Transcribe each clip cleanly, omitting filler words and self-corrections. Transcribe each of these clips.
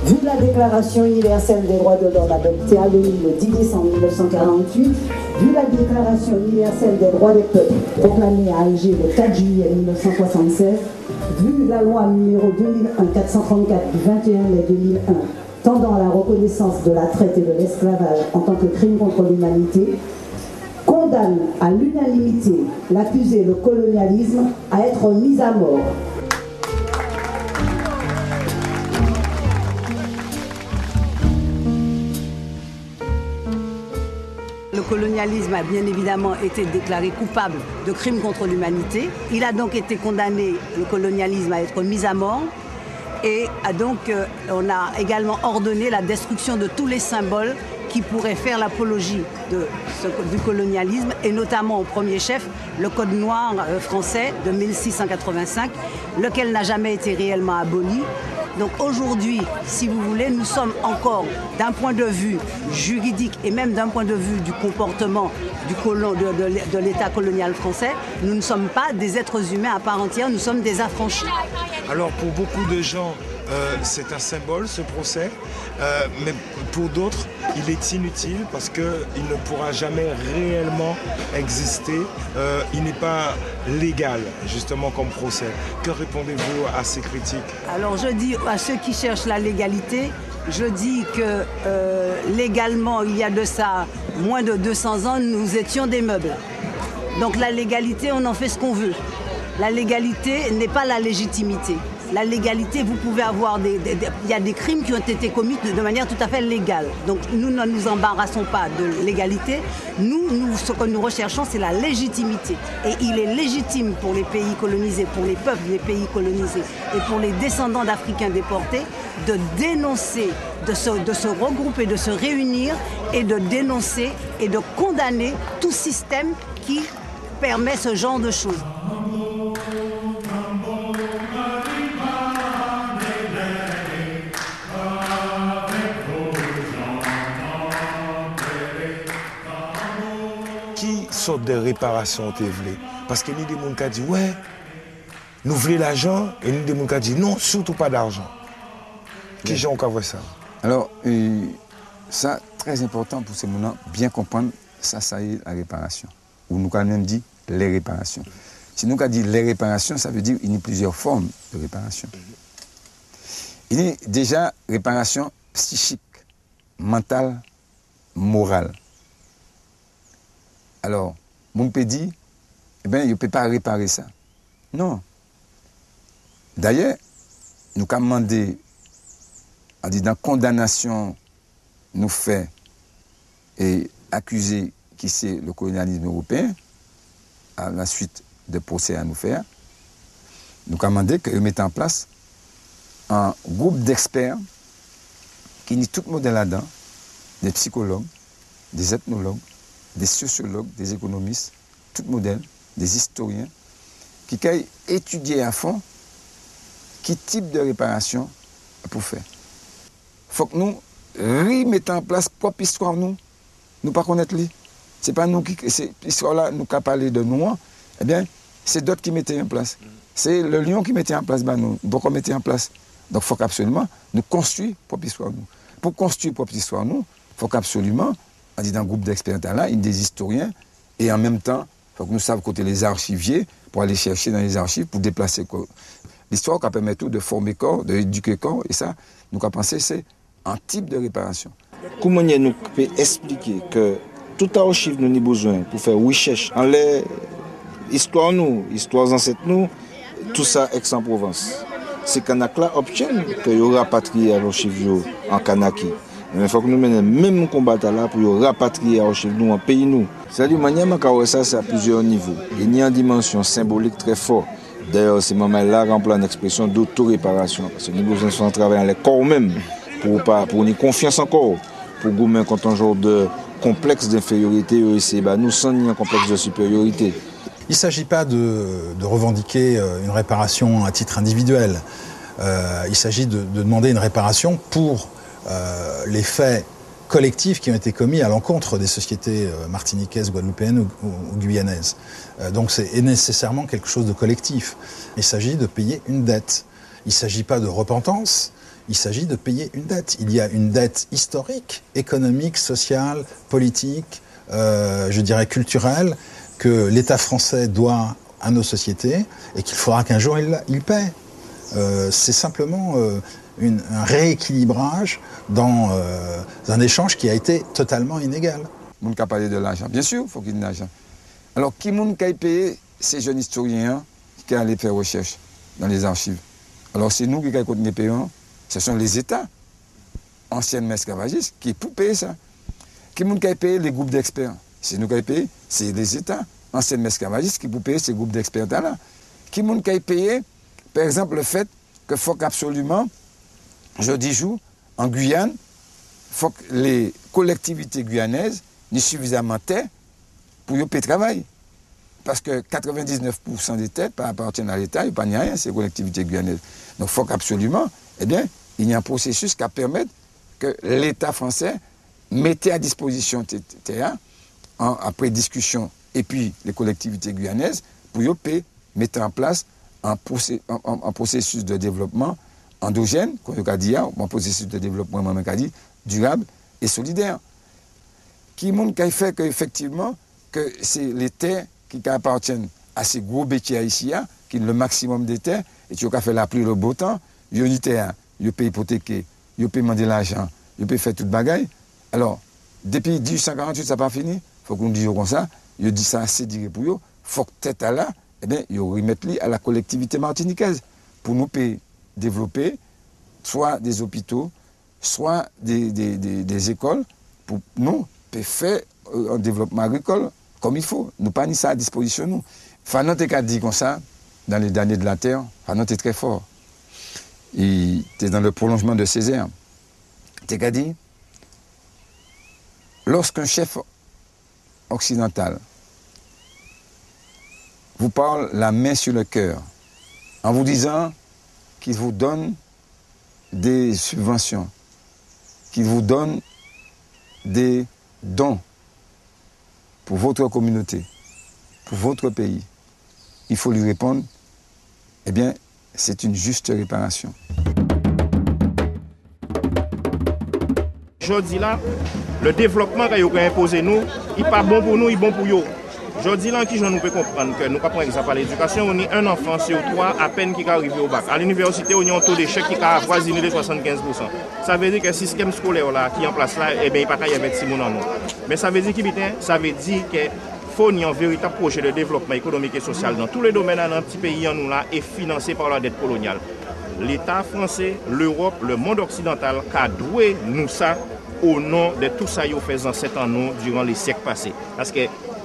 Vu la Déclaration universelle des droits de l'homme adoptée à l'ONU le 10 décembre 1948, vu la Déclaration universelle des droits des peuples proclamée à Alger le 4 juillet 1976, vu la loi numéro 2001-434 du 21 mai 2001 tendant à la reconnaissance de la traite et de l'esclavage en tant que crime contre l'humanité, condamne à l'unanimité l'accusé de colonialisme à être mis à mort. Le colonialisme a bien évidemment été déclaré coupable de crimes contre l'humanité. Il a donc été condamné, le colonialisme, à être mis à mort. Et on a également ordonné la destruction de tous les symboles qui pourraient faire l'apologie du colonialisme, et notamment au premier chef, le Code noir français de 1685, lequel n'a jamais été réellement aboli. Donc aujourd'hui, si vous voulez, nous sommes encore, d'un point de vue juridique et même d'un point de vue du comportement de l'État colonial français, nous ne sommes pas des êtres humains à part entière, nous sommes des affranchis. Alors pour beaucoup de gens, c'est un symbole ce procès, mais pour d'autres, il est inutile parce qu'il ne pourra jamais réellement exister. Il n'est pas légal justement comme procès. Que répondez-vous à ces critiques? Alors je dis à ceux qui cherchent la légalité, je dis que légalement, il y a de ça moins de 200 ans, nous étions des meubles. Donc la légalité, on en fait ce qu'on veut. La légalité n'est pas la légitimité. La légalité, vous pouvez avoir il y a des crimes qui ont été commis de manière tout à fait légale. Donc nous ne nous embarrassons pas de l'égalité. Ce que nous recherchons, c'est la légitimité. Et il est légitime pour les pays colonisés, pour les peuples des pays colonisés et pour les descendants d'Africains déportés de dénoncer, de se regrouper, de se réunir et de dénoncer et de condamner tout système qui permet ce genre de choses. Sorte de réparation te vle. Parce que nous des gens qui disent ouais, nous voulons l'argent, et nous des gens qui disent non, surtout pas d'argent. Qui gens qui voient ça? Alors, ça, très important pour ces gens bien comprendre, ça y est la réparation. Ou nous avons même dit les réparations. Si nous avons dit les réparations, ça veut dire qu'il y a plusieurs formes de réparation. Il y a déjà réparation psychique, mentale, morale. Alors, mon peut dire, eh bien, il ne peut pas réparer ça. Non. D'ailleurs, nous avons demandé, dans condamnation, nous fait et accuser qui c'est le colonialisme européen, à la suite des procès à nous faire, nous avons demandé qu'ils mettent en place un groupe d'experts qui nie tout le monde là-dedans, des psychologues, des ethnologues, des sociologues, des économistes, tout modèle, des historiens, qui ont étudié à fond quel type de réparation pour faire. Il faut que nous remettons en place propre histoire, nous ne pas connaître les. Ce n'est pas nous qui, cette histoire-là, nous qui parlé de nous, eh bien, c'est d'autres qui mettaient en place. C'est le lion qui mettait en place, nous, beaucoup mettaient en place. Donc il faut qu'absolument nous construisons propre histoire, nous. Pour construire propre histoire, nous, il faut qu'absolument, dans un groupe d'experts là, il y a des historiens, et en même temps, il faut que nous sachions côté les archiviers, pour aller chercher dans les archives, pour déplacer quoi. L'histoire qui permet tout de former corps, d'éduquer corps, et ça, nous avons pensé, c'est un type de réparation. Comment nous pouvons expliquer que tout archive nous avons besoin pour faire recherche en l'histoire nous, histoire ancêtres nous, tout ça Aix-en-Provence. Ces Kanaks-là obtiennent que y aura rapatrié à l'archive en Kanaki. Mais il faut que nous menions même combat là pour rapatrier l'archive nous en pays nous. C'est-à-dire que ça c'est à plusieurs niveaux. Il y a une dimension symbolique très forte. D'ailleurs, ces moments-là remplacent une expression d'auto-réparation. Parce que nous avons besoin de travailler dans les corps même pour une confiance encore. Pour gommer contre un genre de complexe d'infériorité, nous sommes un complexe de supériorité. Il ne s'agit pas de revendiquer une réparation à titre individuel. Il s'agit de demander une réparation pour les faits collectifs qui ont été commis à l'encontre des sociétés martiniquaises, guadeloupéennes ou guyanaises. Donc c'est nécessairement quelque chose de collectif. Il s'agit de payer une dette. Il ne s'agit pas de repentance, il s'agit de payer une dette. Il y a une dette historique, économique, sociale, politique, je dirais culturelle, que l'État français doit à nos sociétés et qu'il faudra qu'un jour il paie. C'est simplement un rééquilibrage dans un échange qui a été totalement inégal. On a parlé de l'argent. Bien sûr, il faut qu'il y ait de l'argent. Alors, qui a payé ces jeunes historiens qui allaient faire recherche dans les archives? Alors, c'est nous qui avons les payants. Ce sont les États, anciennement esclavagistes, qui pour payer ça. Qui a payé les groupes d'experts? C'est nous qui avons payé, c'est les États, anciennement esclavagistes, qui pour payer ces groupes d'experts-là. Qui a payé, par exemple, le fait qu'il faut qu'absolument, je dis en Guyane, il faut que les collectivités guyanaises n'aient suffisamment de terre pour payer le travail. Parce que 99% des terres appartiennent à l'État, il n'y a pas rien, ces collectivités guyanaises. Donc il faut qu'absolument, eh bien, il y a un processus qui permet que l'État français mette à disposition ces terres, après discussion, et puis les collectivités guyanaises, pour mettre en place un processus de développement endogène, comme on a dit, un processus de développement durable et solidaire. Qui fait qu'effectivement, que c'est les terres qui appartiennent à ces gros bétiers ici, qui ont le maximum des terres, et tu as fait la pluie le beau temps, il y a une terre, il peut hypothéquer, il peut demander l'argent, il peut faire toute bagaille. Alors, depuis 1848, ça n'a pas fini, il faut qu'on dise comme ça, il dit ça assez direct pour eux, il faut que tête à là, eh bien, il remettre à la collectivité martiniquaise pour nous développer soit des hôpitaux, soit des écoles, pour nous faire un développement agricole comme il faut. Nous pas mis ça à disposition nous. Fanon a dit comme ça, dans les derniers de la Terre, Fanon est très fort. Il était dans le prolongement de Césaire. Il a dit, lorsqu'un chef occidental vous parle la main sur le cœur, en vous disant qu'il vous donne des subventions, qu'il vous donne des dons pour votre communauté, pour votre pays, il faut lui répondre, eh bien, c'est une juste réparation. Je dis là, le développement que vous avez imposé nous, il n'est pas bon pour nous, il est bon pour vous. Je dis là, qui nous peut comprendre que nous, par exemple, à l'éducation, on a un enfant sur 3 à peine qui arrive au bac. À l'université, on a un taux d'échec qui a avoisiné les 75%. Ça veut dire que le système scolaire là, qui est en place là, eh bien, il n'y a pas qu'à y avoir 6 mois en nous. Mais ça veut dire qu'il faut un véritable projet de développement économique et social dans tous les domaines dans un petit pays en nous là et financé par la dette coloniale. L'État français, l'Europe, le monde occidental a doué nous ça au nom de tout ça qu'ils ont fait en 7 ans nous durant les siècles passés. Parce que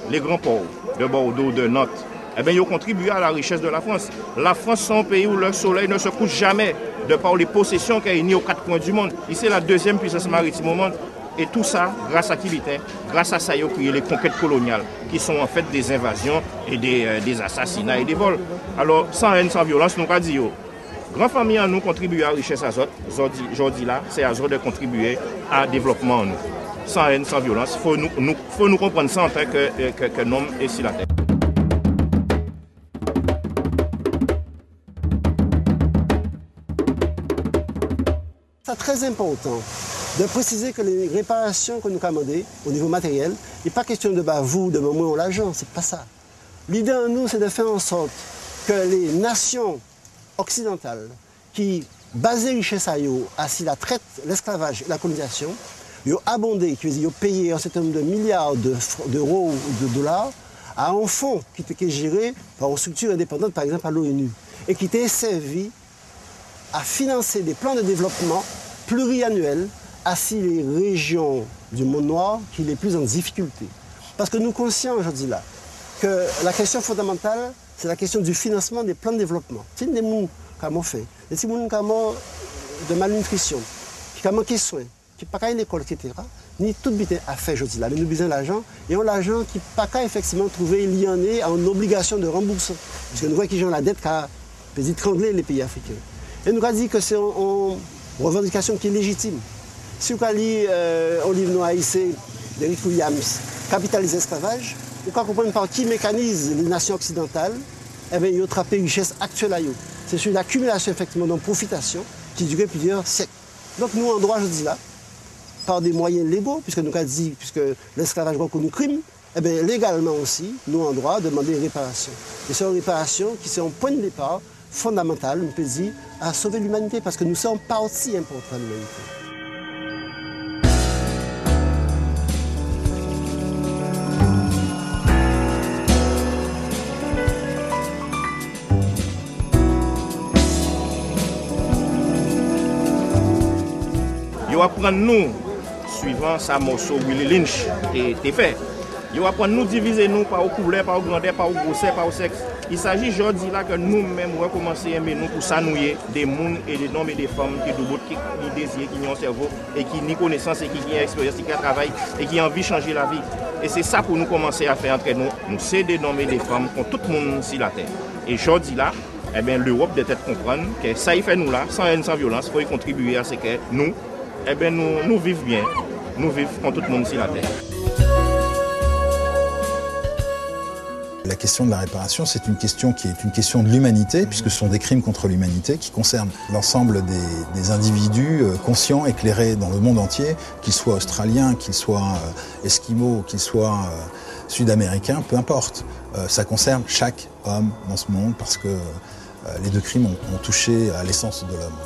les grands ports de Bordeaux, de Nantes, eh bien, ils ont contribué à la richesse de la France. La France, c'est un pays où le soleil ne se couche jamais de par les possessions qu'il y a unies aux 4 coins du monde. Ici, c'est la 2e puissance maritime au monde. Et tout ça, grâce à qui grâce à ça, ils ont créé les conquêtes coloniales, qui sont en fait des invasions et des assassinats et des vols. Alors, sans haine, sans violence, nous avons dit, grandes familles en nous contribuent à la richesse à Zot. Aujourd'hui là, c'est à Zot de contribuer à développement en nous. Sans haine, sans violence, il faut nous comprendre ça en tant que homme et sur la terre. C'est très important de préciser que les réparations que nous commandons au niveau matériel, il n'est pas question de vous, de moi ou l'argent, c'est pas ça. L'idée en nous, c'est de faire en sorte que les nations occidentales qui basent les richesses à la traite, l'esclavage et la colonisation, ils ont abondé, ils ont payé un certain nombre de milliards d'euros ou de dollars à un fonds qui était géré par une structure indépendante, par exemple à l'ONU, et qui était servi à financer des plans de développement pluriannuels à les régions du monde noir qui sont les plus en difficulté. Parce que nous sommes conscients aujourd'hui là que la question fondamentale, c'est la question du financement des plans de développement. C'est des gens qui ont fait, des gens qui ont de malnutrition, qui ont manqué de soins, qui n'ont pas qu'à l'école, etc. Ni tout bien à faire aujourd'hui là. Mais nous avons besoin d'argent et on l'argent qui n'a pas qu'à effectivement trouver lié en obligation de rembourser. Parce que nous voyons qu'ils ont la dette qui a étranglé les pays africains. Et nous avons dit que c'est une revendication qui est légitime. Si vous avez au livre noir ici, d'Eric Williams, Capitaliser l'esclavage, vous pouvez comprendre par qui mécanise les nations occidentales, eh bien, ils ont attrapé les richesses actuelles à eux. c'est sur l'accumulation effectivement d'une profitation qui durait plusieurs siècles. Donc nous, en droit, je dis là, par des moyens légaux, puisque nous avons dit, puisque l'esclavage reconnu crime, eh bien, légalement aussi, nous, en droit, demander réparation. Et c'est une réparation qui c'est un point de départ fondamental, on peut dire, à sauver l'humanité, parce que nous sommes partie importante de l'humanité. Ils vont prendre nous, suivant sa morceau Willie Lynch, et fait. Ils vont prendre nous, diviser nous par au couleur, par au grandeur, par au grosseur, par au sexe. Il s'agit aujourd'hui là que nous-mêmes recommencer à aimer nous pour s'annouiller des mondes et des hommes et des femmes qui désirent, qui ont un cerveau et qui ont connaissance et qui ont expérience, qui ont travail et qui ont envie de changer la vie. Et c'est ça pour nous commencer à faire entre nous. Nous c'est des hommes et des femmes pour tout le monde sur la terre. Et aujourd'hui là, eh bien, l'Europe doit être comprendre que ça y fait nous là, sans haine, sans violence, il faut y contribuer à ce que nous, eh bien, nous vivons bien, nous vivons pour tout le monde sur la terre. La question de la réparation, c'est une question qui est une question de l'humanité, puisque ce sont des crimes contre l'humanité qui concernent l'ensemble des individus conscients, éclairés dans le monde entier, qu'ils soient australiens, qu'ils soient esquimaux, qu'ils soient sud-américains, peu importe. Ça concerne chaque homme dans ce monde, parce que les deux crimes ont touché à l'essence de l'homme.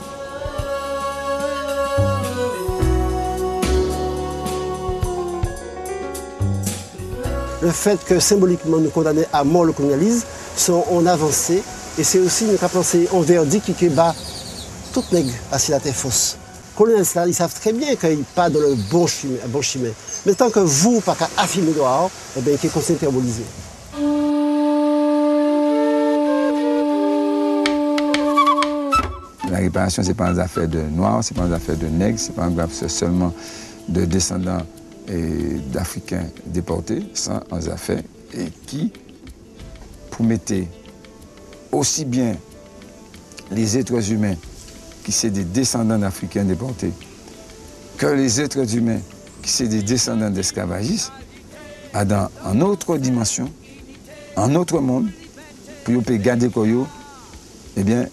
Le fait que symboliquement nous condamnons à mort le colonialisme, sont en avancée. Et c'est aussi nous avons pensé en verdict qui bat toute nègre à la terre fausse. Les colonialistes, ils savent très bien qu'ils ne sont pas dans le bon chemin. Mais tant que vous, pas qu'à affirmer dehors, eh bien, qu'ils continuent à symboliser. La réparation, ce n'est pas une affaire de noirs, ce n'est pas une affaire de nègres, ce n'est pas une affaire seulement de descendants d'Africains déportés, sans affaires, et qui promettaient aussi bien les êtres humains qui sont des descendants d'Africains déportés que les êtres humains qui sont des descendants d'esclavagistes, dans une autre dimension, un autre monde, pour garder Koyo, eh bien,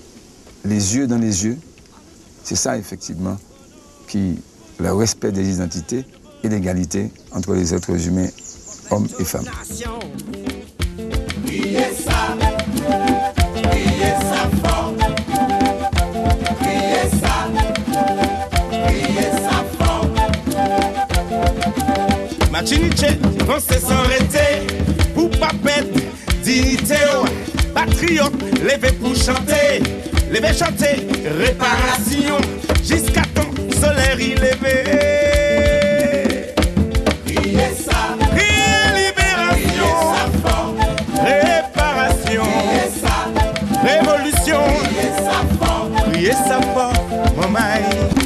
les yeux dans les yeux, c'est ça effectivement qui le respect des identités et l'égalité entre les êtres humains, hommes et femmes. Machiniche, pensez s'arrêter pour pas perdre dignité. Patriote, levez pour chanter, levez chanter, réparation, jusqu'à ton solaire il levé. Réparation, révolution, criez ça fort, maman.